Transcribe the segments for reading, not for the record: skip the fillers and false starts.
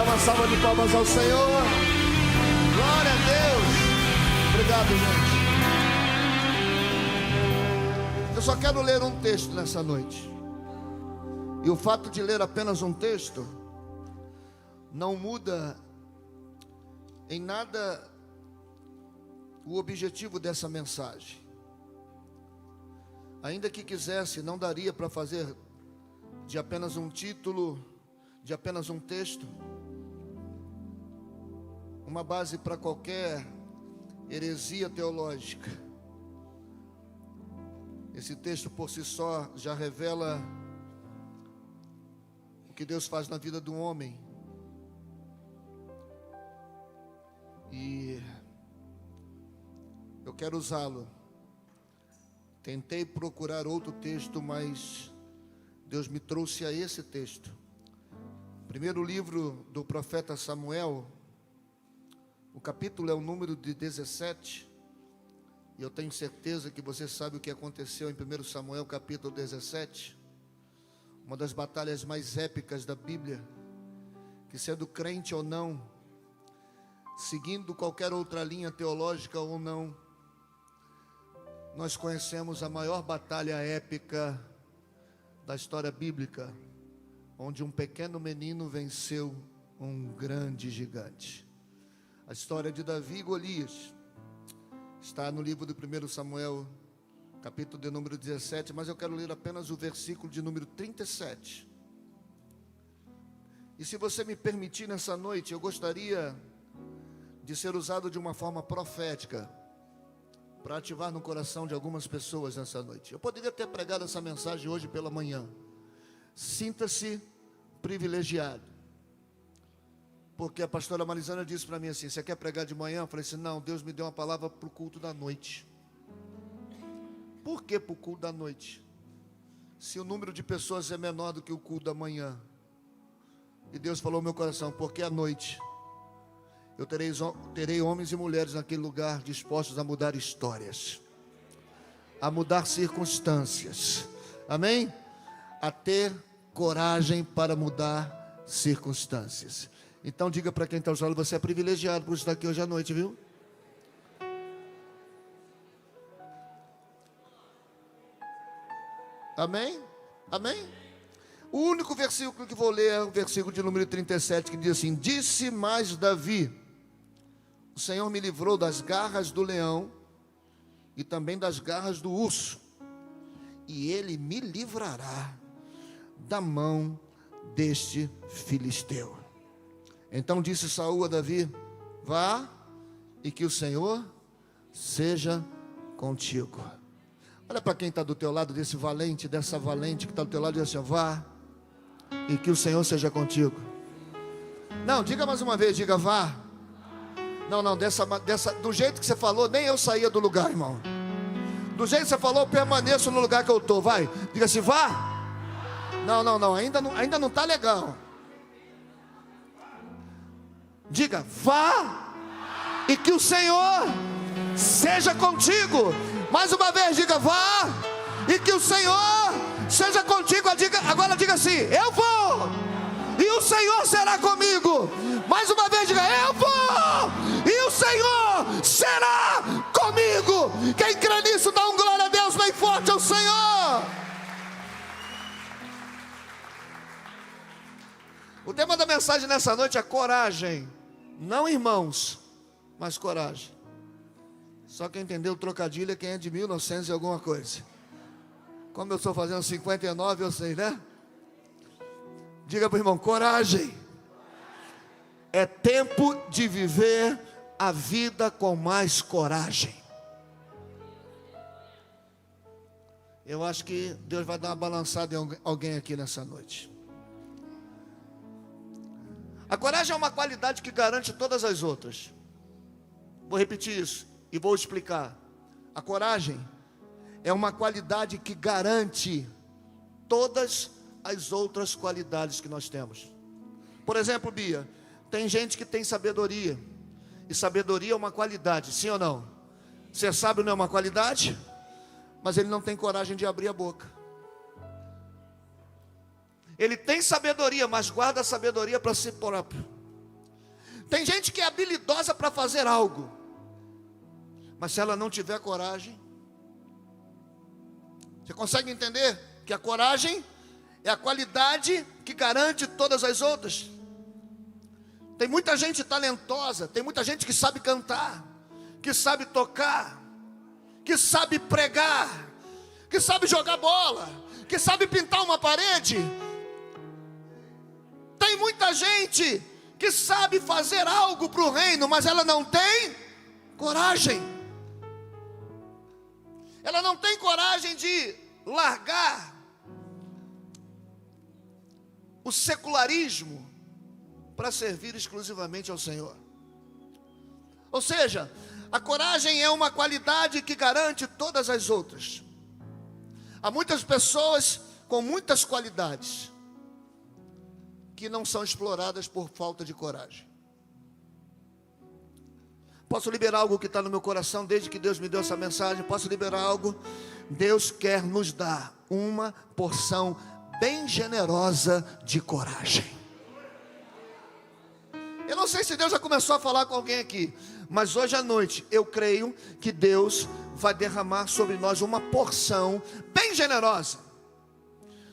Dá uma salva de palmas ao Senhor. Glória a Deus. Obrigado, gente. Eu só quero ler um texto nessa noite. E o fato de ler apenas um texto não muda em nada o objetivo dessa mensagem. Ainda que quisesse, não daria para fazer de apenas um título, de apenas um texto, uma base para qualquer heresia teológica. Esse texto por si só já revela o que Deus faz na vida do homem. E eu quero usá-lo. Tentei procurar outro texto, mas Deus me trouxe a esse texto. Primeiro livro do profeta Samuel, o capítulo é o número de 17. E eu tenho certeza que você sabe o que aconteceu em 1 Samuel capítulo 17. Uma das batalhas mais épicas da Bíblia, que sendo crente ou não, seguindo qualquer outra linha teológica ou não, nós conhecemos a maior batalha épica da história bíblica, onde um pequeno menino venceu um grande gigante. A história de Davi e Golias está no livro de 1 Samuel, capítulo de número 17, mas eu quero ler apenas o versículo de número 37. E se você me permitir nessa noite, eu gostaria de ser usado de uma forma profética, para ativar no coração de algumas pessoas nessa noite. Eu poderia ter pregado essa mensagem hoje pela manhã. Sinta-se privilegiado. Porque a pastora Marizana disse para mim assim: você quer pregar de manhã? Eu falei assim: não, Deus me deu uma palavra para o culto da noite. Por que para o culto da noite? Se o número de pessoas é menor do que o culto da manhã. E Deus falou no meu coração: porque à noite eu terei homens e mulheres naquele lugar dispostos a mudar histórias, a mudar circunstâncias, amém? A ter coragem para mudar circunstâncias. Então diga para quem está ao seu lado: você é privilegiado por estar aqui hoje à noite, viu? Amém? Amém? O único versículo que vou ler é o versículo de número 37, que diz assim: disse mais Davi: o Senhor me livrou das garras do leão e também das garras do urso, e Ele me livrará da mão deste filisteu. Então disse Saul a Davi: vá, e que o Senhor seja contigo. Olha para quem está do teu lado, desse valente, dessa valente que está do teu lado, e diz assim: vá, e que o Senhor seja contigo. Não, diga mais uma vez, diga vá. Não, do jeito que você falou, nem eu saía do lugar, irmão. Do jeito que você falou, eu permaneço no lugar que eu estou. Vai, diga assim: vá. Não, ainda não está legal. Diga: vá, e que o Senhor seja contigo. Mais uma vez, diga: vá, e que o Senhor seja contigo. Agora diga assim: eu vou, e o Senhor será comigo. Mais uma vez, diga: eu vou, e o Senhor será comigo. Quem crê nisso, dá um glória a Deus bem forte ao Senhor. O tema da mensagem nessa noite é coragem. Não irmãos, mas coragem. Só quem entendeu o trocadilho é quem é de 1900 e alguma coisa. Como eu estou fazendo 59, eu sei, né? Diga para o irmão: coragem. É tempo de viver a vida com mais coragem. Eu acho que Deus vai dar uma balançada em alguém aqui nessa noite. A coragem é uma qualidade que garante todas as outras. Vou repetir isso e vou explicar. A coragem é uma qualidade que garante todas as outras qualidades que nós temos. Por exemplo, Bia, tem gente que tem sabedoria, e sabedoria é uma qualidade, sim ou não? Ser sábio não é uma qualidade, mas ele não tem coragem de abrir a boca. Ele tem sabedoria, mas guarda a sabedoria para si próprio. Tem gente que é habilidosa para fazer algo, mas se ela não tiver coragem, você consegue entender que a coragem é a qualidade que garante todas as outras? Tem muita gente talentosa, tem muita gente que sabe cantar, que sabe tocar, que sabe pregar, que sabe jogar bola, que sabe pintar uma parede. Tem muita gente que sabe fazer algo para o reino, mas ela não tem coragem. Ela não tem coragem de largar o secularismo para servir exclusivamente ao Senhor. Ou seja, a coragem é uma qualidade que garante todas as outras. Há muitas pessoas com muitas qualidades que não são exploradas por falta de coragem. Posso liberar algo que está no meu coração desde que Deus me deu essa mensagem? Posso liberar algo? Deus quer nos dar uma porção bem generosa de coragem. Eu não sei se Deus já começou a falar com alguém aqui, mas hoje à noite eu creio que Deus vai derramar sobre nós uma porção bem generosa.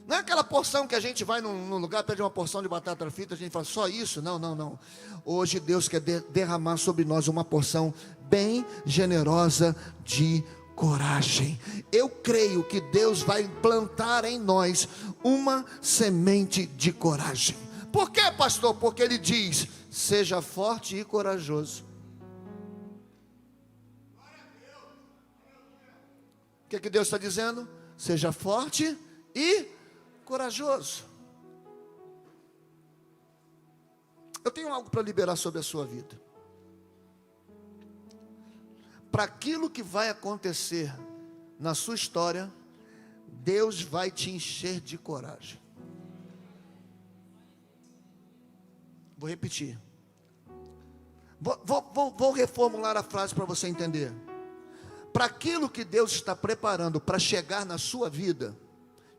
Não é aquela porção que a gente vai num lugar, pede uma porção de batata frita, a gente fala só isso. Não, não, não. Hoje Deus quer derramar sobre nós uma porção bem generosa de coragem. Eu creio que Deus vai implantar em nós uma semente de coragem. Por quê, pastor? Porque Ele diz: seja forte e corajoso. O que Deus está dizendo? Seja forte e corajoso. Eu tenho algo para liberar sobre a sua vida. Para aquilo que vai acontecer na sua história, Deus vai te encher de coragem. Vou repetir. Vou reformular a frase para você entender. Para aquilo que Deus está preparando para chegar na sua vida,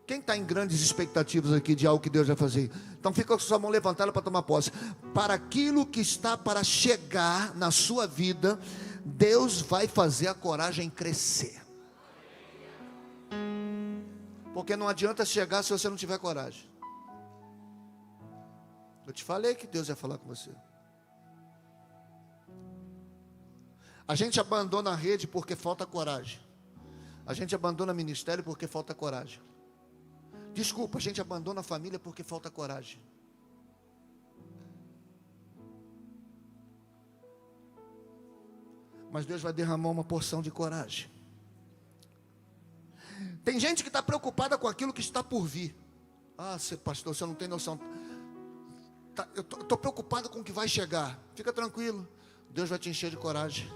quem está em grandes expectativas aqui de algo que Deus vai fazer? Então fica com sua mão levantada para tomar posse. Para aquilo que está para chegar na sua vida, Deus vai fazer a coragem crescer. Porque não adianta chegar se você não tiver coragem. Eu te falei que Deus ia falar com você. A gente abandona a rede porque falta coragem. A gente abandona o ministério porque falta coragem. Desculpa, a gente abandona a família porque falta coragem. Mas Deus vai derramar uma porção de coragem. Tem gente que está preocupada com aquilo que está por vir. Ah, pastor, você não tem noção. Eu estou preocupado com o que vai chegar. Fica tranquilo, Deus vai te encher de coragem.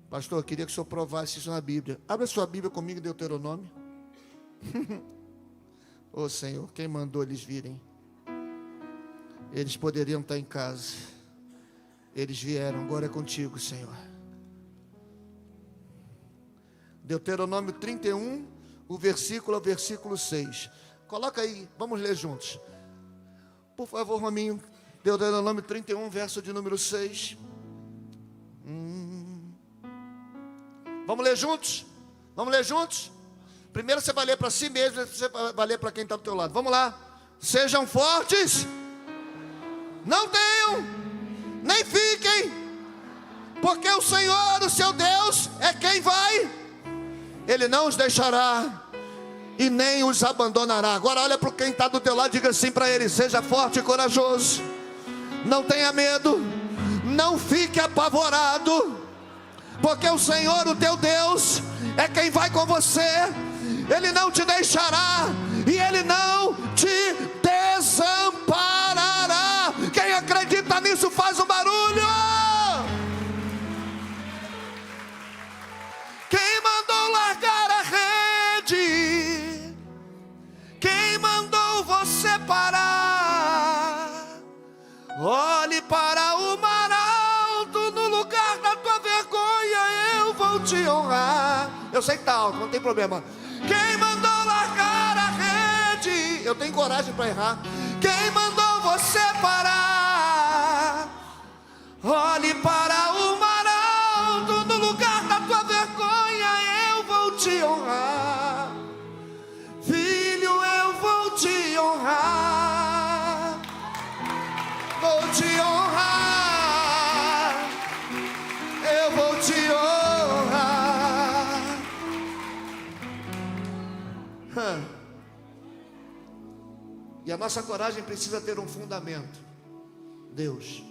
Pastor, eu queria que o senhor provasse isso na Bíblia. Abra a sua Bíblia comigo, Deuteronômio. Ô Senhor, quem mandou eles virem? Eles poderiam estar em casa. Eles vieram, agora é contigo, Senhor. Deuteronômio 31, o versículo ao versículo 6. Coloca aí, vamos ler juntos. Por favor, Rominho. Deuteronômio 31, verso de número 6. Vamos ler juntos? Vamos ler juntos? Primeiro você vai ler para si mesmo, depois você vai ler para quem está do teu lado. Vamos lá. Sejam fortes, não tenham, nem fiquem, porque o Senhor, o seu Deus, é quem vai. Ele não os deixará e nem os abandonará. Agora olha para quem está do teu lado e diga assim para ele: seja forte e corajoso, não tenha medo, não fique apavorado, porque o Senhor, o teu Deus, é quem vai com você. Ele não te deixará e Ele não te desamparará. Quem acredita nisso faz um barulho. Quem mandou largar a rede? Quem mandou você parar? Olhe para o mar alto, no lugar da tua vergonha eu vou te honrar. Eu sei que está alto, não tem problema. Quem mandou largar a rede? Eu tenho coragem para errar. Quem mandou você parar? Olhe para o mar alto, no lugar da tua vergonha eu vou te honrar. Filho, eu vou te honrar. Vou te honrar. Eu vou te honrar. E a nossa coragem precisa ter um fundamento. Deus.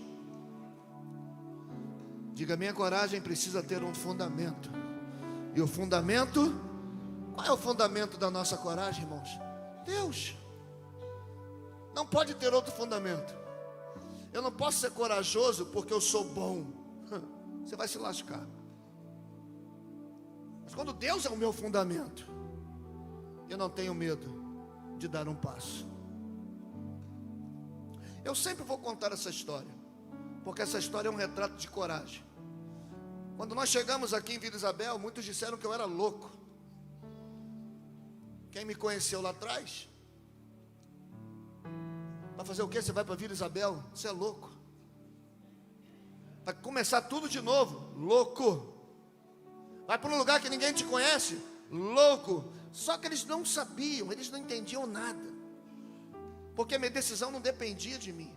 Diga, minha coragem precisa ter um fundamento. E o fundamento, qual é o fundamento da nossa coragem, irmãos? Deus. Não pode ter outro fundamento. Eu não posso ser corajoso porque eu sou bom. Você vai se lascar. Mas quando Deus é o meu fundamento, eu não tenho medo de dar um passo. Eu sempre vou contar essa história, porque essa história é um retrato de coragem. Quando nós chegamos aqui em Vila Isabel, muitos disseram que eu era louco. Quem me conheceu lá atrás, vai fazer o quê? Você vai para Vila Isabel? Você é louco. Vai começar tudo de novo, louco. Vai para um lugar que ninguém te conhece, louco. Só que eles não sabiam, eles não entendiam nada, porque a minha decisão não dependia de mim.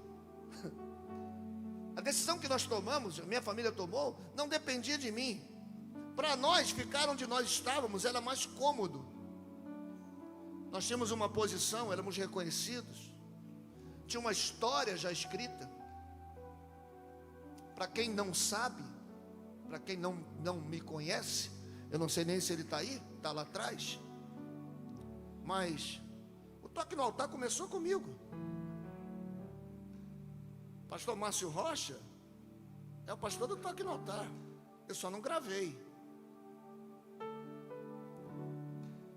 A decisão que nós tomamos, a minha família tomou, não dependia de mim. Para nós, ficar onde nós estávamos era mais cômodo. Nós tínhamos uma posição, éramos reconhecidos. Tinha uma história já escrita. Para quem não sabe, para quem não me conhece, eu não sei nem se ele está aí, está lá atrás. Mas o Toque no Altar começou comigo. Pastor Márcio Rocha é o pastor do Toque no Altar. Eu só não gravei.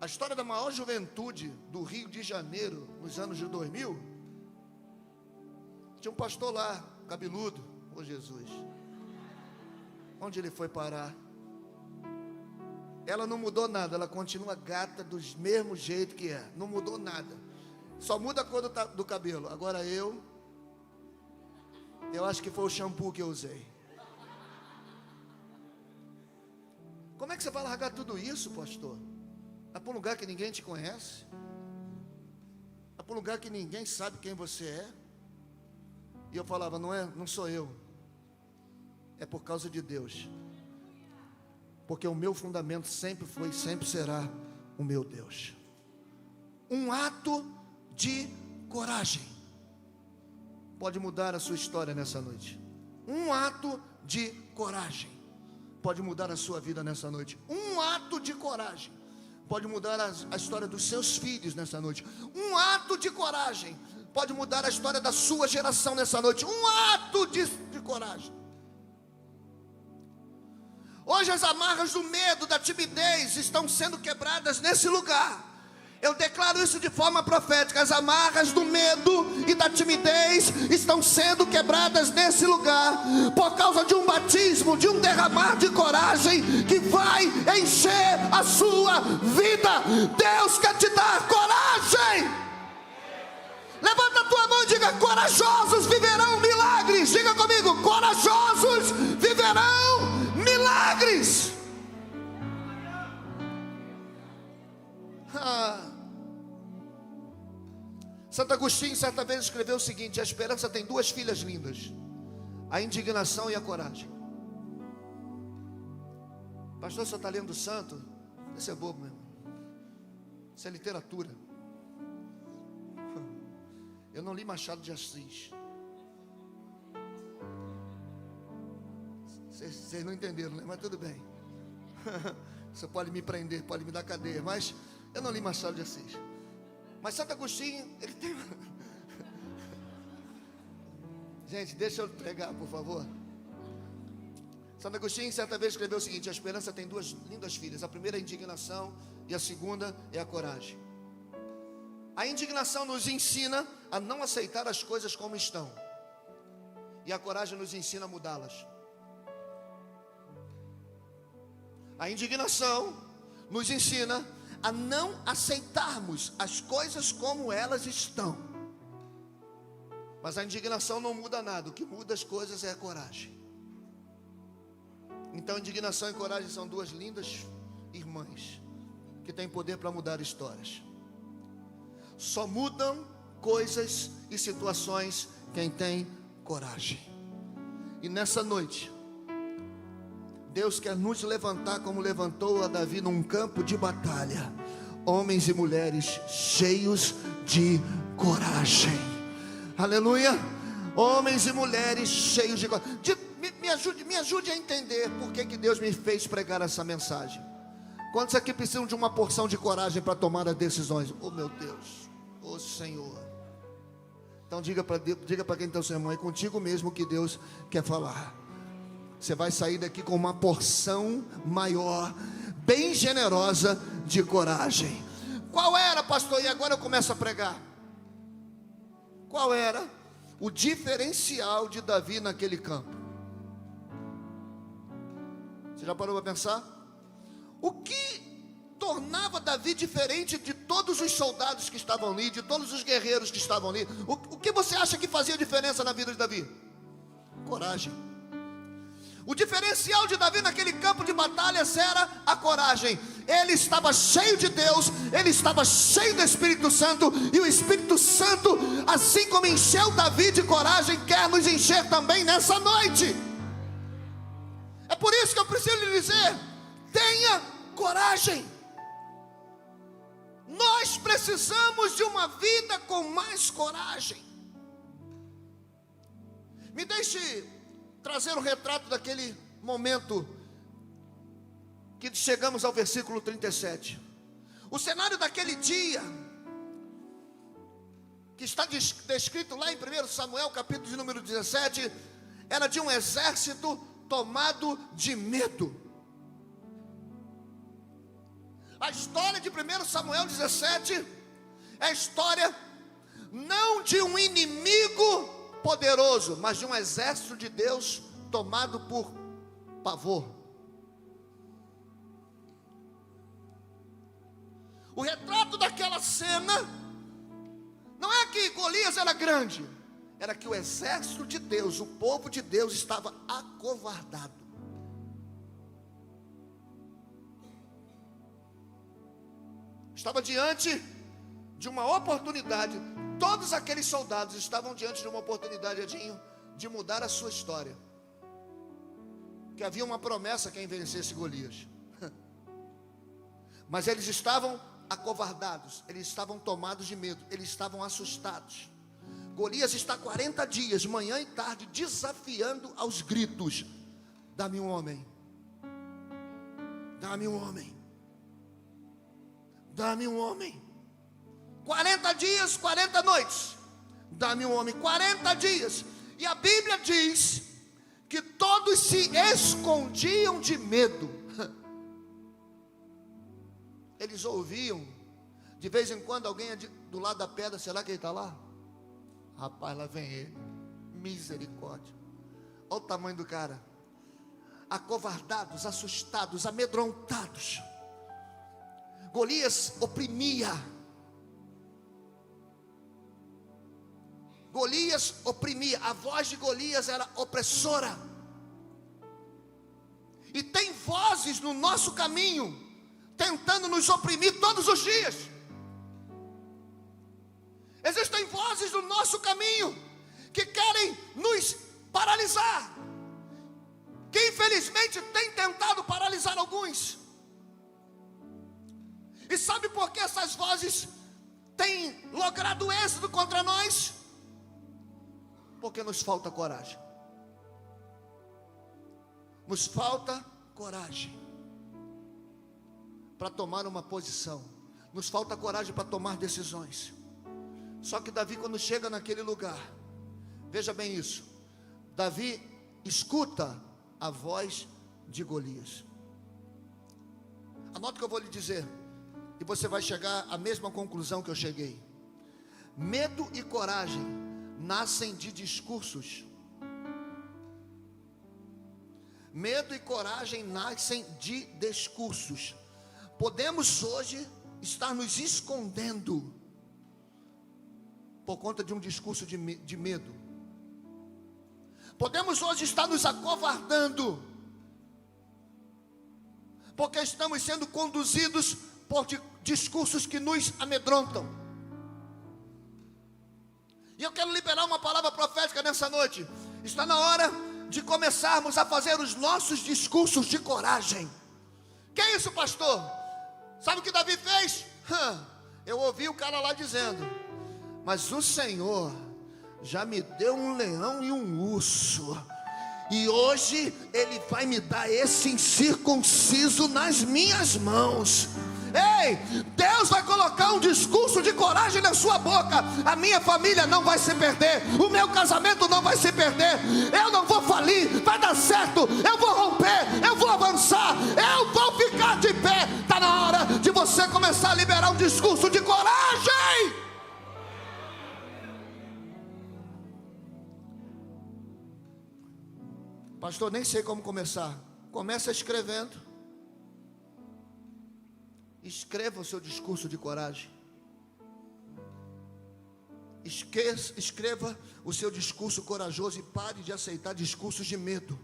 A história da maior juventude do Rio de Janeiro, nos anos de 2000, tinha um pastor lá, cabeludo. Ô Jesus, onde ele foi parar? Ela não mudou nada, ela continua gata do mesmo jeito que é. Não mudou nada. Só muda a cor do cabelo. Agora eu acho que foi o shampoo que eu usei. Como é que você vai largar tudo isso, pastor? Vai para um lugar que ninguém te conhece? Vai para um lugar que ninguém sabe quem você é? E eu falava, não sou eu. É por causa de Deus. Porque o meu fundamento sempre foi e sempre será o meu Deus. Um ato de coragem pode mudar a sua história nessa noite. Um ato de coragem pode mudar a sua vida nessa noite. Um ato de coragem pode mudar a história dos seus filhos nessa noite. Um ato de coragem pode mudar a história da sua geração nessa noite. Um ato de coragem. Hoje as amarras do medo, da timidez estão sendo quebradas nesse lugar. Eu declaro isso de forma profética. As amarras do medo e da timidez estão sendo quebradas nesse lugar, por causa de um batismo, de um derramar de coragem que vai encher a sua vida. Deus quer te dar coragem. Levanta a tua mão e diga, corajosos viverão milagres. Diga comigo, corajosos viverão milagres. Santo Agostinho certa vez escreveu o seguinte: a esperança tem duas filhas lindas, a indignação e a coragem. Pastor, você está lendo santo? Isso é bobo, meu irmão. Isso é literatura. Eu não li Machado de Assis. Vocês não entenderam, né? Mas tudo bem. Você pode me prender, pode me dar cadeia, mas eu não li Machado de Assis. Mas Santo Agostinho, ele tem... Gente, deixa eu pregar, por favor. Santo Agostinho certa vez escreveu o seguinte: a esperança tem duas lindas filhas. A primeira é a indignação e a segunda é a coragem. A indignação nos ensina a não aceitar as coisas como estão, e a coragem nos ensina a mudá-las. A indignação nos ensina a não aceitarmos as coisas como elas estão. Mas a indignação não muda nada, o que muda as coisas é a coragem. Então indignação e coragem são duas lindas irmãs, que têm poder para mudar histórias. Só mudam coisas e situações quem tem coragem. E nessa noite, Deus quer nos levantar como levantou a Davi num campo de batalha. Homens e mulheres cheios de coragem. Aleluia. Homens e mulheres cheios de coragem. Me ajude a entender por que Deus me fez pregar essa mensagem. Quantos aqui precisam de uma porção de coragem para tomar as decisões? Oh meu Deus, oh Senhor. Então diga para quem está o seu irmão, é contigo mesmo que Deus quer falar. Você vai sair daqui com uma porção maior, bem generosa de coragem. Qual era, pastor? E agora eu começo a pregar. Qual era o diferencial de Davi naquele campo? Você já parou para pensar? O que tornava Davi diferente de todos os soldados que estavam ali, de todos os guerreiros que estavam ali? O que você acha que fazia diferença na vida de Davi? Coragem. O diferencial de Davi naquele campo de batalhas era a coragem. Ele estava cheio de Deus, ele estava cheio do Espírito Santo, e o Espírito Santo, assim como encheu Davi de coragem, quer nos encher também nessa noite. É por isso que eu preciso lhe dizer: tenha coragem. Nós precisamos de uma vida com mais coragem. Me deixe trazer um retrato daquele momento que chegamos ao versículo 37. O cenário daquele dia, que está descrito lá em 1 Samuel, capítulo de número 17, era de um exército tomado de medo. A história de 1 Samuel 17 é a história não de um inimigo poderoso, mas de um exército de Deus tomado por pavor. O retrato daquela cena não é que Golias era grande, era que o exército de Deus, o povo de Deus, estava acovardado. Estava diante de uma oportunidade. Todos aqueles soldados estavam diante de uma oportunidade, Edinho, de mudar a sua história. Que havia uma promessa quem vencesse Golias. Mas eles estavam acovardados, eles estavam tomados de medo, eles estavam assustados. Golias está 40 dias, manhã e tarde, desafiando aos gritos: dá-me um homem, dá-me um homem, dá-me um homem. 40 dias, 40 noites, dá-me um homem. 40 dias, e a Bíblia diz que todos se escondiam de medo. Eles ouviam, de vez em quando, alguém do lado da pedra: será que ele está lá? Rapaz, lá vem ele. Misericórdia. Olha o tamanho do cara. Acovardados, assustados, amedrontados. Golias oprimia. Golias oprimia. A voz de Golias era opressora. E tem vozes no nosso caminho tentando nos oprimir todos os dias. Existem vozes no nosso caminho que querem nos paralisar, que infelizmente tem tentado paralisar alguns. E sabe por que essas vozes têm logrado êxito contra nós? Porque nos falta coragem. Nos falta coragem para tomar uma posição. Nos falta coragem para tomar decisões. Só que Davi, quando chega naquele lugar, veja bem isso, Davi escuta a voz de Golias. Anote o que eu vou lhe dizer, e você vai chegar à mesma conclusão que eu cheguei. Medo e coragem nascem de discursos. Medo e coragem nascem de discursos. Podemos hoje estar nos escondendo por conta de um discurso de medo. Podemos hoje estar nos acovardando porque estamos sendo conduzidos por discursos que nos amedrontam. E eu quero liberar uma palavra profética nessa noite. Está na hora de começarmos a fazer os nossos discursos de coragem. Que é isso, pastor? Sabe o que Davi fez? Eu ouvi o cara lá dizendo: mas o Senhor já me deu um leão e um urso, e hoje Ele vai me dar esse incircunciso nas minhas mãos. Ei, Deus vai colocar um discurso de coragem na sua boca. A minha família não vai se perder, o meu casamento não vai se perder, eu não vou falir, vai dar certo, eu vou romper, eu vou avançar, eu vou ficar de pé. Está na hora de você começar a liberar um discurso de coragem. Pastor, nem sei como começar. Começa escrevendo. Escreva o seu discurso de coragem. Escreva o seu discurso corajoso e pare de aceitar discursos de medo.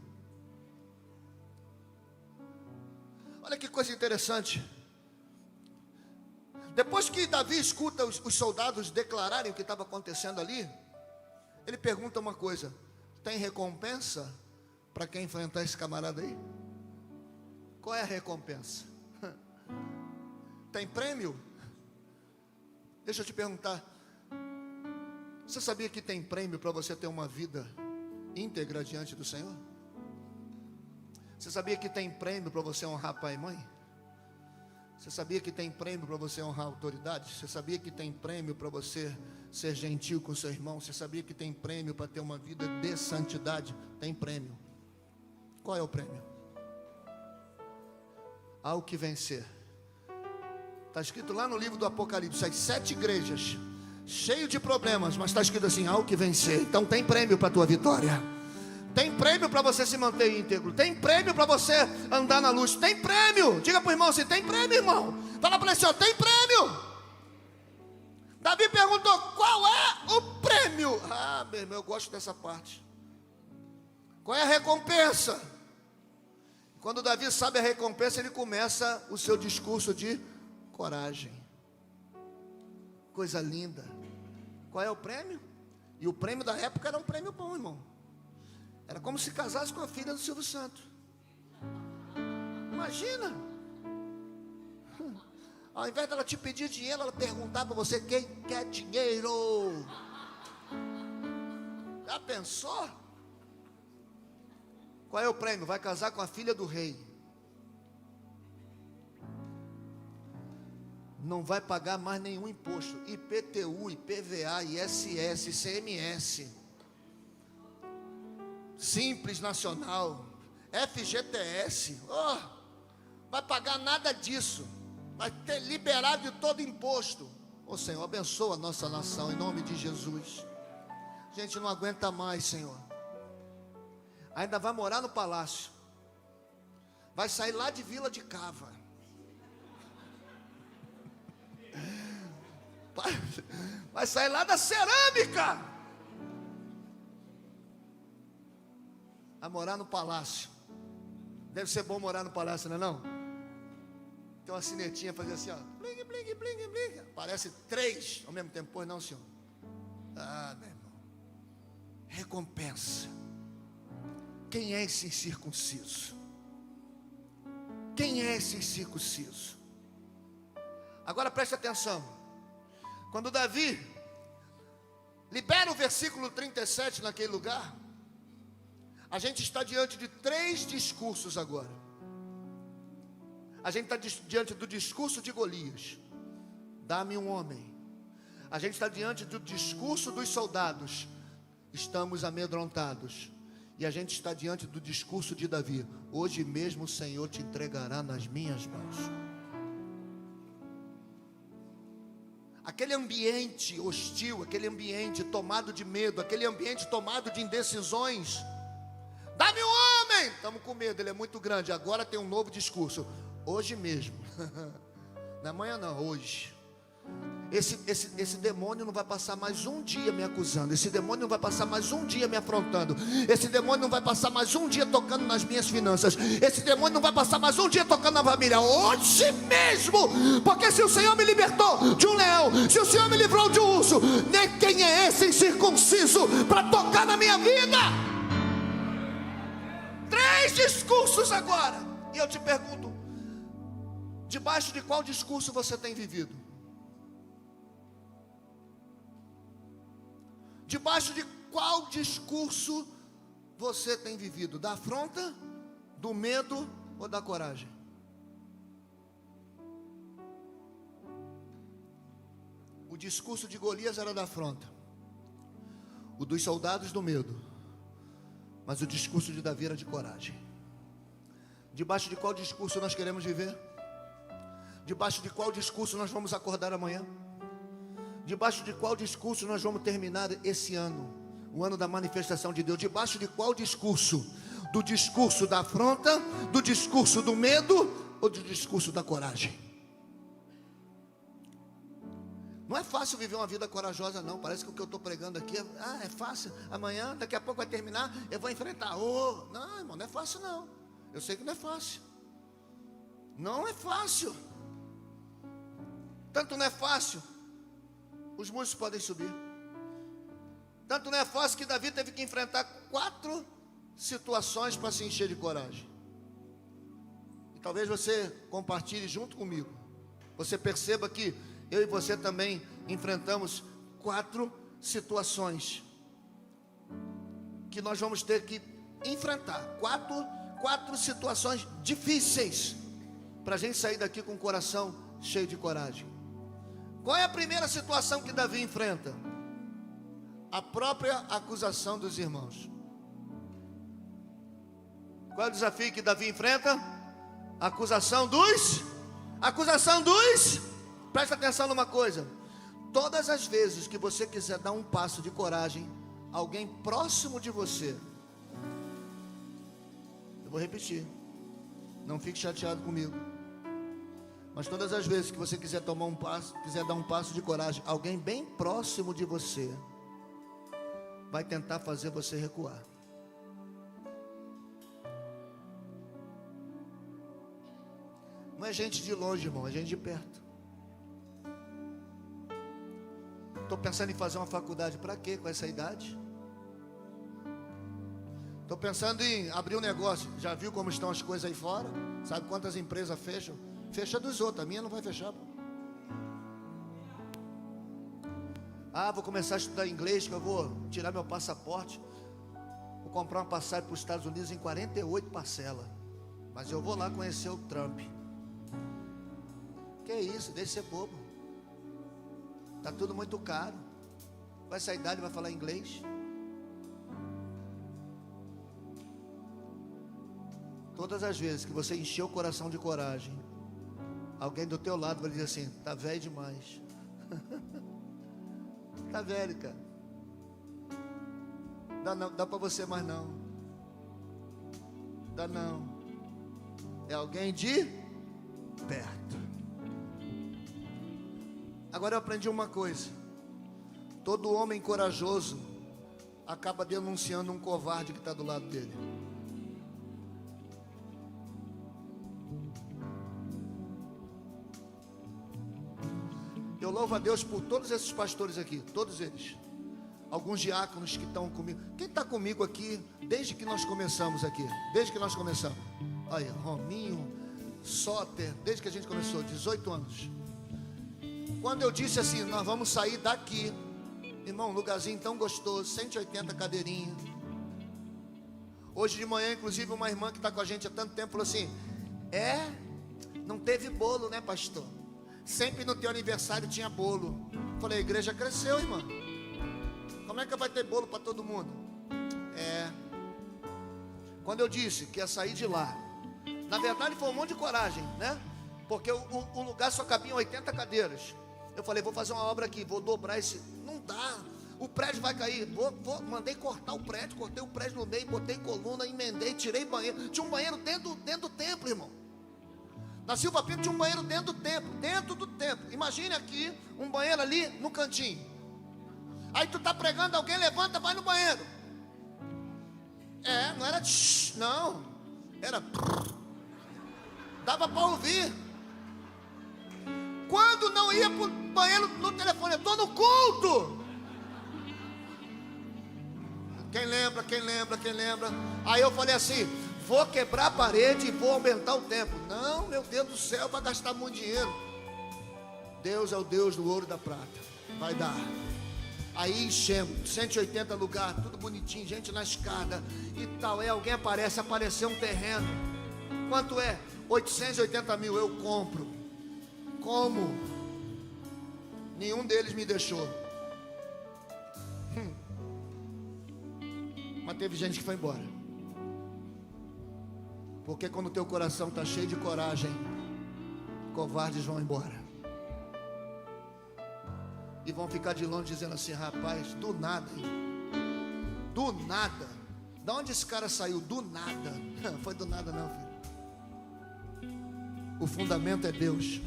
Olha que coisa interessante. Depois que Davi escuta os soldados declararem o que estava acontecendo ali, ele pergunta uma coisa: tem recompensa para quem enfrentar esse camarada aí? Qual é a recompensa? Tem prêmio? Deixa eu te perguntar, você sabia que tem prêmio para você ter uma vida íntegra diante do Senhor? Você sabia que tem prêmio para você honrar pai e mãe? Você sabia que tem prêmio para você honrar autoridade? Você sabia que tem prêmio para você ser gentil com seu irmão? Você sabia que tem prêmio para ter uma vida de santidade? Tem prêmio. Qual é o prêmio? Ao que vencer. Está escrito lá no livro do Apocalipse, as 7 igrejas, cheio de problemas, mas está escrito assim: ao que vencer. Então tem prêmio para a tua vitória. Tem prêmio para você se manter íntegro. Tem prêmio para você andar na luz. Tem prêmio. Diga para o irmão assim: tem prêmio, irmão. Fala para ele assim: ó, tem prêmio. Davi perguntou: qual é o prêmio? Ah, meu irmão, eu gosto dessa parte. Qual é a recompensa? Quando Davi sabe a recompensa, ele começa o seu discurso de coragem. Coisa linda. Qual é o prêmio? E o prêmio da época era um prêmio bom, irmão. Era como se casasse com a filha do Silvio Santos. Imagina. Ao invés dela te pedir dinheiro, ela perguntar para você: quem quer dinheiro? Já pensou? Qual é o prêmio? Vai casar com a filha do rei. Não vai pagar mais nenhum imposto. IPTU, IPVA, ISS, ICMS, Simples Nacional, FGTS. Vai pagar nada disso. Vai ter liberado de todo imposto. Senhor, abençoa a nossa nação em nome de Jesus. A gente não aguenta mais, Senhor. Ainda vai morar no palácio. Vai sair lá de Vila de Cava. Vai sair lá da cerâmica. Vai morar no palácio. Deve ser bom morar no palácio, não é não? Tem uma sinetinha fazer assim, ó. Bling, bling, bling, bling. Aparece 3 ao mesmo tempo. Pois não, senhor? Ah, meu irmão. Recompensa. Quem é esse incircunciso? Quem é esse incircunciso? Agora preste atenção. Quando Davi libera o versículo 37 naquele lugar, a gente está diante de 3 discursos agora. A gente está diante do discurso de Golias: dá-me um homem. A gente está diante do discurso dos soldados: estamos amedrontados. E a gente está diante do discurso de Davi: hoje mesmo o Senhor te entregará nas minhas mãos. Aquele ambiente hostil, aquele ambiente tomado de medo, aquele ambiente tomado de indecisões: dá-me um homem. Estamos com medo, ele é muito grande. Agora tem um novo discurso: hoje mesmo Não é amanhã não, hoje. Esse demônio não vai passar mais um dia me acusando. Esse demônio não vai passar mais um dia me afrontando. Esse demônio não vai passar mais um dia tocando nas minhas finanças. Esse demônio não vai passar mais um dia tocando na família. Hoje mesmo. Porque se o Senhor me libertou de um leão, se o Senhor me livrou de um urso, nem quem é esse incircunciso para tocar na minha vida? 3 discursos agora. E eu te pergunto, debaixo de qual discurso você tem vivido? Debaixo de qual discurso você tem vivido? Da afronta, do medo ou da coragem? O discurso de Golias era da afronta, o dos soldados do medo, mas o discurso de Davi era de coragem. Debaixo de qual discurso nós queremos viver? Debaixo de qual discurso nós vamos acordar amanhã? Debaixo de qual discurso nós vamos terminar esse ano, o ano da manifestação de Deus? Debaixo de qual discurso? Do discurso da afronta, do discurso do medo ou do discurso da coragem? Não é fácil viver uma vida corajosa não. Parece que o que eu estou pregando aqui é fácil. Amanhã, daqui a pouco vai terminar, eu vou enfrentar. Não, irmão, não é fácil não. Eu sei que não é fácil. Não é fácil. Tanto não é fácil, os músicos podem subir. Tanto não é fácil que Davi teve que enfrentar 4 situações para se encher de coragem. E talvez você compartilhe junto comigo. Você perceba que eu e você também enfrentamos 4 situações que nós vamos ter que enfrentar. 4 situações difíceis para a gente sair daqui com o coração cheio de coragem. Qual é a primeira situação que Davi enfrenta? A própria acusação dos irmãos. Qual é o desafio que Davi enfrenta? A acusação dos... Presta atenção numa coisa. Todas as vezes que você quiser dar um passo de coragem, alguém próximo de você... Eu vou repetir. Não fique chateado comigo. Mas todas as vezes que você quiser dar um passo de coragem, alguém bem próximo de você vai tentar fazer você recuar. Não é gente de longe, irmão, é gente de perto. Estou pensando em fazer uma faculdade, para quê com essa idade? Estou pensando em abrir um negócio. Já viu como estão as coisas aí fora? Sabe quantas empresas fecham? Fecha dos outros, a minha não vai fechar. Vou começar a estudar inglês, que eu vou tirar meu passaporte. Vou comprar uma passagem para os Estados Unidos em 48 parcelas. Mas eu vou lá conhecer o Trump. Que isso, deixa de ser bobo. Está tudo muito caro. Com essa idade vai falar inglês. Todas as vezes que você encher o coração de coragem, alguém do teu lado vai dizer assim: tá velho demais. Tá velho, cara. Dá para você mais não. Dá não. É alguém de perto. Agora eu aprendi uma coisa. Todo homem corajoso acaba denunciando um covarde que está do lado dele. Eu louvo a Deus por todos esses pastores aqui, todos eles. Alguns diáconos que estão comigo. Quem está comigo aqui desde que nós começamos aqui? Desde que nós começamos. Olha, Rominho, Soter, desde que a gente começou, 18 anos. Quando eu disse assim, nós vamos sair daqui, irmão, um lugarzinho tão gostoso, 180 cadeirinhas. Hoje de manhã, inclusive, uma irmã que está com a gente há tanto tempo falou assim: não teve bolo, né, pastor? Sempre no teu aniversário tinha bolo. Falei, a igreja cresceu, irmã. Como é que vai ter bolo para todo mundo? Quando eu disse que ia sair de lá, na verdade foi um monte de coragem, né? Porque o lugar só cabia 80 cadeiras. Eu falei, vou fazer uma obra aqui, vou dobrar esse. Não dá, o prédio vai cair. Mandei cortar o prédio, cortei o prédio no meio, botei coluna, emendei, tirei banheiro. Tinha um banheiro dentro do templo, irmão. Na Silva Pinto tinha um banheiro dentro do templo. Imagine aqui, um banheiro ali no cantinho. Aí tu está pregando, alguém levanta, vai no banheiro. Não era não, era dava para ouvir. Quando não ia para o banheiro no telefone, eu estou no culto. Quem lembra? Aí eu falei assim: vou quebrar a parede e vou aumentar o tempo. Não, meu Deus do céu, vai gastar muito dinheiro. Deus é o Deus do ouro e da prata. Vai dar. Aí enchemos, 180 lugares, tudo bonitinho, gente na escada e tal. Aí alguém apareceu um terreno. Quanto é? 880 mil, eu compro. Como? Nenhum deles me deixou. Mas teve gente que foi embora. Porque quando o teu coração está cheio de coragem, covardes vão embora. E vão ficar de longe dizendo assim: rapaz, do nada, hein? Do nada. Da onde esse cara saiu? Do nada. Não foi do nada não, filho. O fundamento é Deus.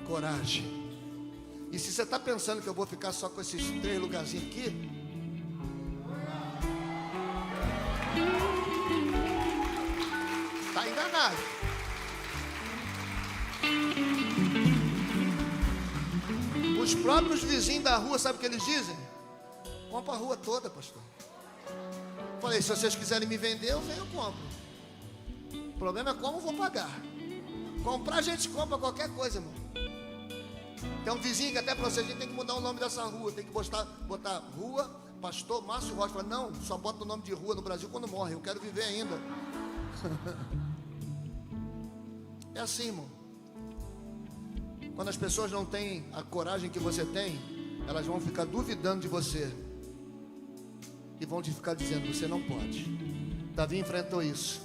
Coragem. E se você está pensando que eu vou ficar só com esses 3 lugarzinhos aqui, está enganado. Os próprios vizinhos da rua, sabe o que eles dizem? Compra a rua toda, pastor. Falei: se vocês quiserem me vender, eu venho e compro. O problema é como eu vou pagar. Comprar, a gente compra qualquer coisa, irmão. Tem um vizinho que até para vocês, a gente tem que mudar o nome dessa rua. Tem que botar Rua Pastor Márcio Rocha. Fala: não, só bota o nome de rua no Brasil quando morre. Eu quero viver ainda. É assim, irmão. Quando as pessoas não têm a coragem que você tem, elas vão ficar duvidando de você e vão te ficar dizendo: você não pode. Davi enfrentou isso.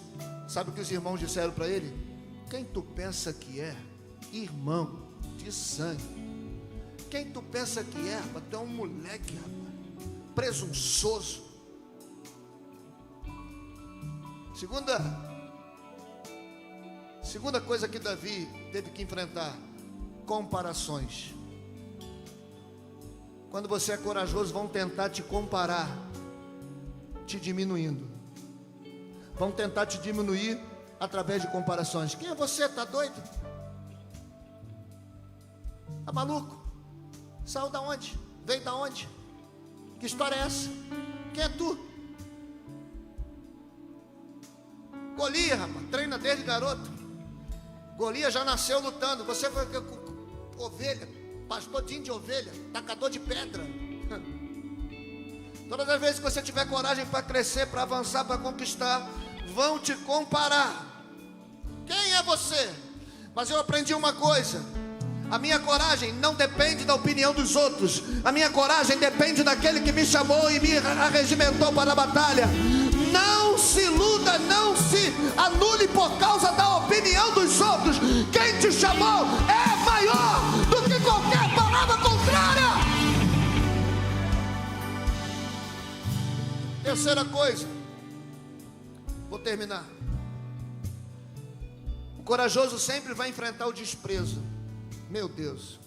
Sabe o que os irmãos disseram para ele? Quem tu pensa que é? Irmão de sangue. Quem tu pensa que é? Rapaz, tu é um moleque, rapaz, presunçoso. Segunda coisa que Davi teve que enfrentar: comparações. Quando você é corajoso, vão tentar te comparar, te diminuindo. Vão tentar te diminuir através de comparações. Quem é você? Está doido? Está maluco? Saiu da onde? Veio da onde? Que história é essa? Quem é tu? Golias, rapaz, treina desde garoto. Golias já nasceu lutando. Você foi ovelha, pastorinho de ovelha, tacador de pedra. Todas as vezes que você tiver coragem para crescer, para avançar, para conquistar, vão te comparar. Quem é você? Mas eu aprendi uma coisa: a minha coragem não depende da opinião dos outros. A minha coragem depende daquele que me chamou e me arregimentou para a batalha. Não se iluda, não se anule por causa da opinião dos outros. Quem te chamou é maior do que qualquer palavra contrária. Terceira coisa, vou terminar. O corajoso sempre vai enfrentar o desprezo. Meu Deus,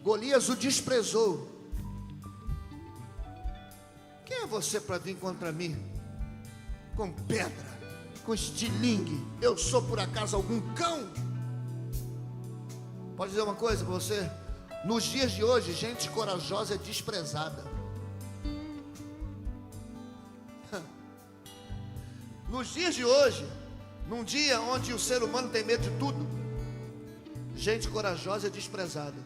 Golias o desprezou. Quem é você para vir contra mim? Com pedra, com estilingue. Eu sou por acaso algum cão? Pode dizer uma coisa para você? Nos dias de hoje, gente corajosa é desprezada. Nos dias de hoje, num dia onde o ser humano tem medo de tudo, gente corajosa é desprezada.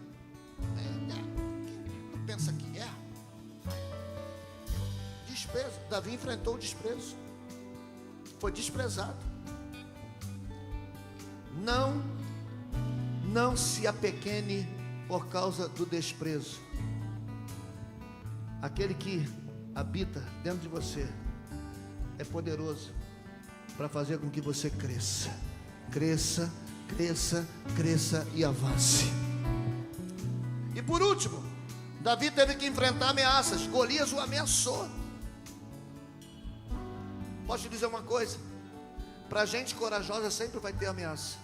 Tu pensa que é? Desprezo. Davi enfrentou o desprezo. Foi desprezado. Não se apequene por causa do desprezo. Aquele que habita dentro de você é poderoso para fazer com que você cresça. Cresça, cresça, cresça e avance. E por último, Davi teve que enfrentar ameaças. Golias o ameaçou. Posso te dizer uma coisa? Para gente corajosa sempre vai ter ameaça.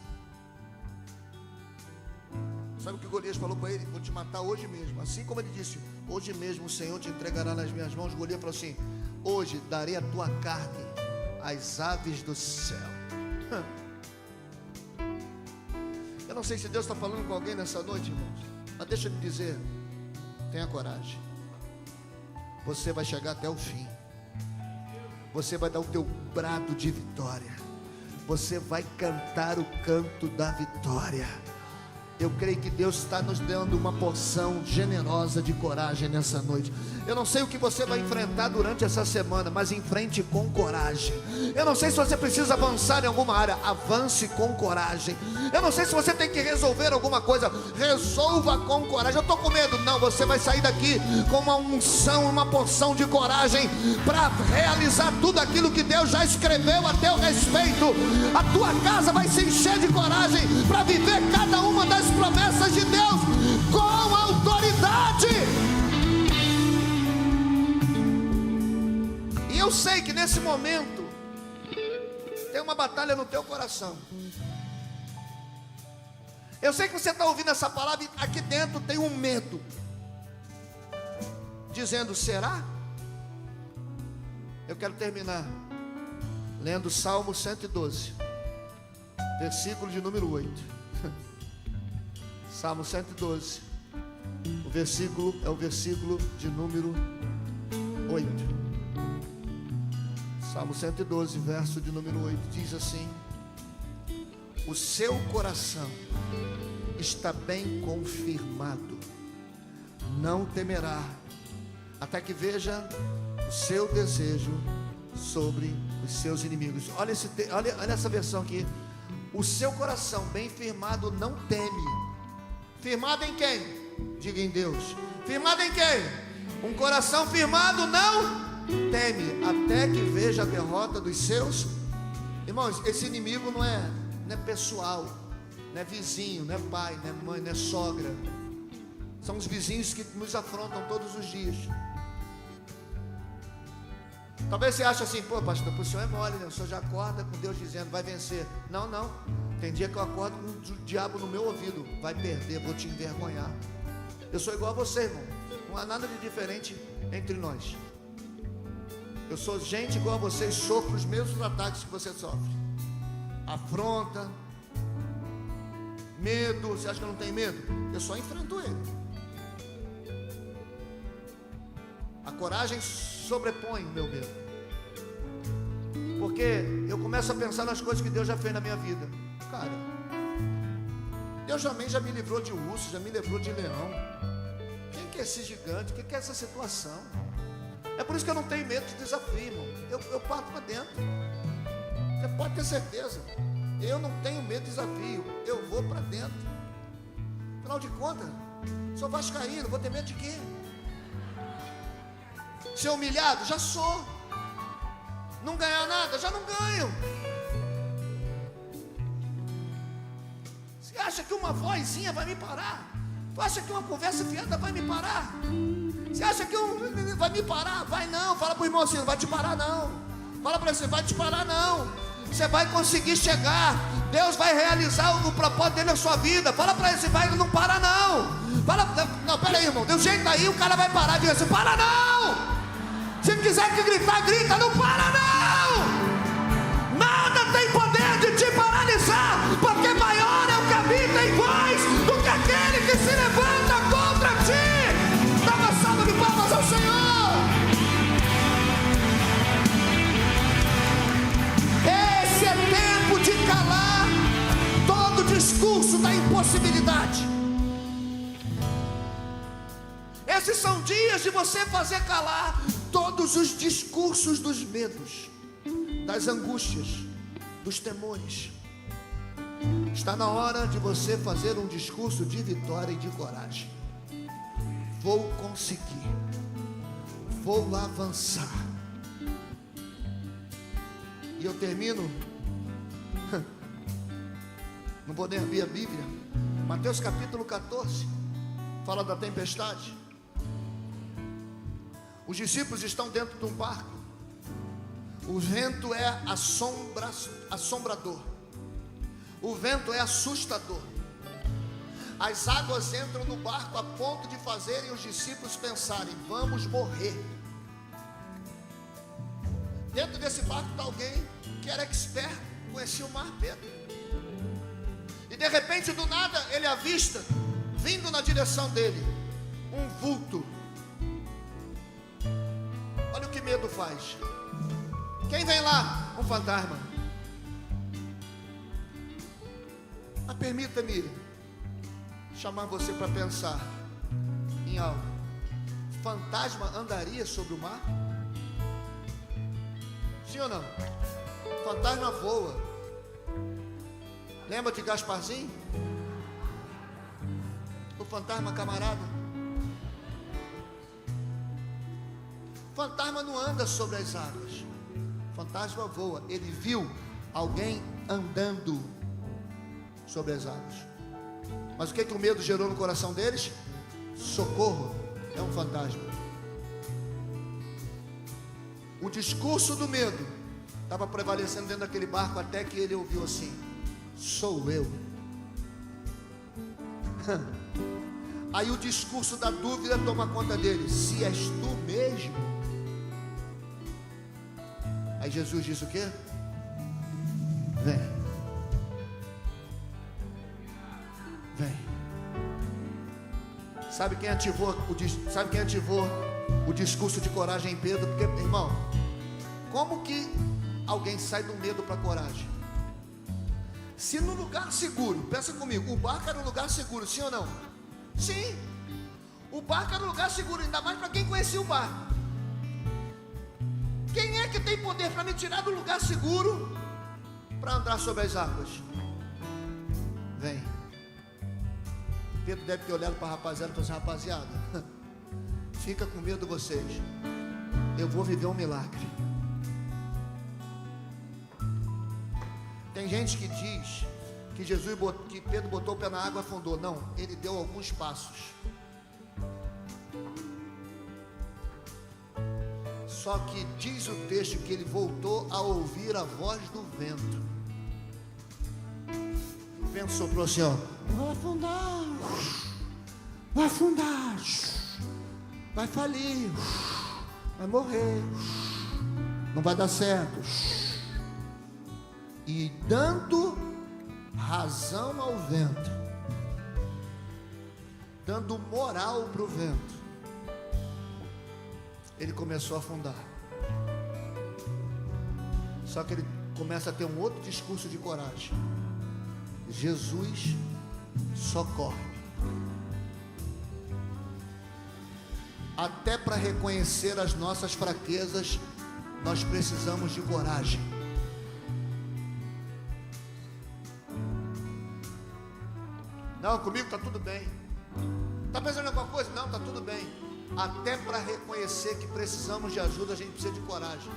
Sabe o que Golias falou para ele? Vou te matar hoje mesmo. Assim como ele disse, hoje mesmo o Senhor te entregará nas minhas mãos. Golias falou assim: hoje darei a tua carne às aves do céu. Eu não sei se Deus está falando com alguém nessa noite, irmãos, mas deixa eu te dizer, tenha coragem. Você vai chegar até o fim. Você vai dar o teu brado de vitória. Você vai cantar o canto da vitória. Eu creio que Deus está nos dando uma porção generosa de coragem nessa noite. Eu não sei o que você vai enfrentar durante essa semana, mas enfrente com coragem. Eu não sei se você precisa avançar em alguma área, avance com coragem. Eu não sei se você tem que resolver alguma coisa, resolva com coragem. Eu estou com medo. Não, você vai sair daqui com uma unção, uma porção de coragem para realizar tudo aquilo que Deus já escreveu a teu respeito. A tua casa vai se encher de coragem para viver cada uma das promessas de Deus com autoridade. E eu sei que nesse momento tem uma batalha no teu coração. Eu sei que você está ouvindo essa palavra e aqui dentro tem um medo, dizendo: será? Eu quero terminar lendo Salmo 112, versículo de número 8. Salmo 112, o versículo é o versículo de número 8. Salmo 112, verso de número 8, diz assim: o seu coração está bem confirmado, não temerá, até que veja o seu desejo sobre os seus inimigos. Olha essa versão aqui: o seu coração bem firmado não teme. Firmado em quem? Diga: em Deus. Firmado em quem? Um coração firmado não teme, até que veja a derrota dos seus. Irmãos, esse inimigo não é pessoal, não é vizinho, não é pai, não é mãe, não é sogra. São os vizinhos que nos afrontam todos os dias. Talvez você ache assim: pô, pastor, o senhor é mole, né? O senhor já acorda com Deus dizendo vai vencer. Não, não. Tem dia que eu acordo com o diabo no meu ouvido: vai perder, vou te envergonhar. Eu sou igual a você, irmão. Não há nada de diferente entre nós. Eu sou gente igual a você e sofro os mesmos ataques que você sofre. Afronta, medo. Você acha que eu não tenho medo? Eu só enfrento ele. A coragem sobrepõe o meu medo, porque eu começo a pensar nas coisas que Deus já fez na minha vida. Cara, Deus também já me livrou de urso, já me livrou de leão. Quem que é esse gigante? O que é essa situação? É por isso que eu não tenho medo de desafio, irmão. Eu parto para dentro. Você pode ter certeza. Eu não tenho medo de desafio. Eu vou para dentro. Afinal de contas, sou vascaíno, vou ter medo de quê? Ser humilhado? Já sou. Não ganhar nada? Já não ganho. Você acha que uma vozinha vai me parar? Tu acha que uma conversa fiada vai me parar? Você acha que vai me parar? Vai não. Fala para o irmão assim: não vai te parar não. Fala para ele assim: vai te parar não. Você vai conseguir chegar. Deus vai realizar o propósito dele na sua vida. Fala para ele assim: vai, não para não. Fala, não, pera aí, irmão. Deu jeito aí, o cara vai parar. Diga assim: para não. Se quiser que gritar, grita. Não para não. Nada tem poder de te paralisar, porque maior é o que habita em vós do que aquele que se levanta contra ti. Dá uma salva de palmas ao Senhor. Esse é tempo de calar todo discurso da impossibilidade. Esses são dias de você fazer calar todos os discursos dos medos, das angústias, dos temores. Está na hora de você fazer um discurso de vitória e de coragem. Vou conseguir, vou avançar. E eu termino, não vou nem abrir a Bíblia, Mateus capítulo 14, fala da tempestade. Os discípulos estão dentro de um barco. O vento é assombrador. O vento é assustador. As águas entram no barco a ponto de fazerem os discípulos pensarem: vamos morrer. Dentro desse barco está alguém que era expert, conhecia o mar, Pedro. E de repente, do nada, ele avista, vindo na direção dele, um vulto. Olha o que medo faz. Quem vem lá? Um fantasma. Mas permita-me chamar você para pensar em algo. Fantasma andaria sobre o mar? Sim ou não? Fantasma voa. Lembra de Gasparzinho? O fantasma camarada. Fantasma não anda sobre as águas. Fantasma voa. Ele viu alguém andando sobre as águas. Mas o que o medo gerou no coração deles? Socorro, é um fantasma. O discurso do medo estava prevalecendo dentro daquele barco, até que ele ouviu assim: sou eu. Aí o discurso da dúvida toma conta dele: se és tu mesmo. Aí Jesus disse o quê? Vem. Vem. Sabe quem ativou o discurso de coragem em Pedro? Porque, irmão, como que alguém sai do medo para a coragem? Se no lugar seguro, pensa comigo, o barco era um lugar seguro, sim ou não? Sim. O barco era um lugar seguro, ainda mais para quem conhecia o barco. Quem é que tem poder para me tirar do lugar seguro para andar sobre as águas? Vem. Pedro deve ter olhado para a rapaziada e falou assim: rapaziada, fica com medo vocês, eu vou viver um milagre. Tem gente que diz que Pedro botou o pé na água e afundou. Não, ele deu alguns passos. Só que diz o texto que ele voltou a ouvir a voz do vento. O vento soprou assim, ó: vai afundar, vai afundar, vai falir, vai morrer, não vai dar certo. E dando razão ao vento, dando moral para o vento, ele começou a afundar. Só que ele começa a ter um outro discurso de coragem: Jesus, socorre. Até para reconhecer as nossas fraquezas, nós precisamos de coragem. Não, comigo está tudo bem. Está pensando em alguma coisa? Não, está tudo bem. Até para reconhecer que precisamos de ajuda, a gente precisa de coragem.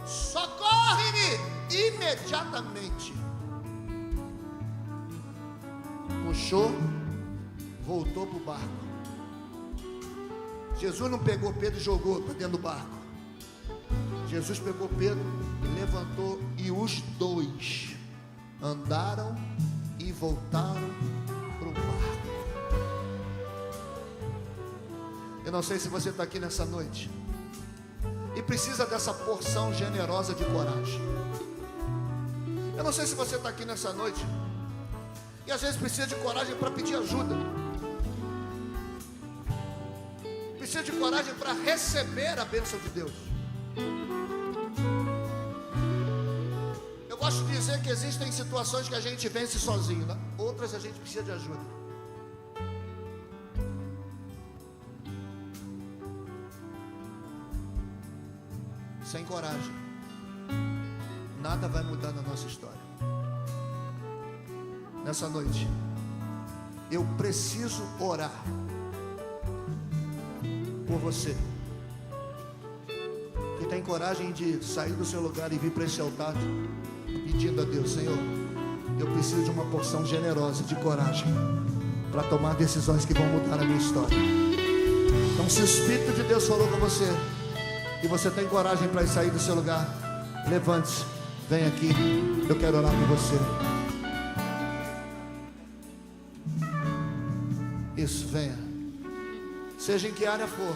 Socorre-me! Imediatamente puxou, voltou para o barco. Jesus não pegou Pedro e jogou para dentro do barco. Jesus pegou Pedro, levantou, e os dois andaram e voltaram para o barco. Eu não sei se você está aqui nessa noite e precisa dessa porção generosa de coragem. Eu não sei se você está aqui nessa noite e às vezes precisa de coragem para pedir ajuda, precisa de coragem para receber a bênção de Deus. Eu gosto de dizer que existem situações que a gente vence sozinho, né? Outras a gente precisa de ajuda. Sem coragem, nada vai mudar na nossa história. Nessa noite, eu preciso orar por você que tem coragem de sair do seu lugar e vir para esse altar, pedindo a Deus: Senhor, eu preciso de uma porção generosa de coragem para tomar decisões que vão mudar a minha história. Então, se o Espírito de Deus falou com você e você tem coragem para sair do seu lugar, levante-se, vem aqui, eu quero orar por você. Isso, venha. Seja em que área for.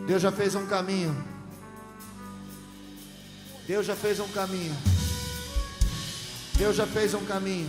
Deus já fez um caminho. Deus já fez um caminho. Deus já fez um caminho.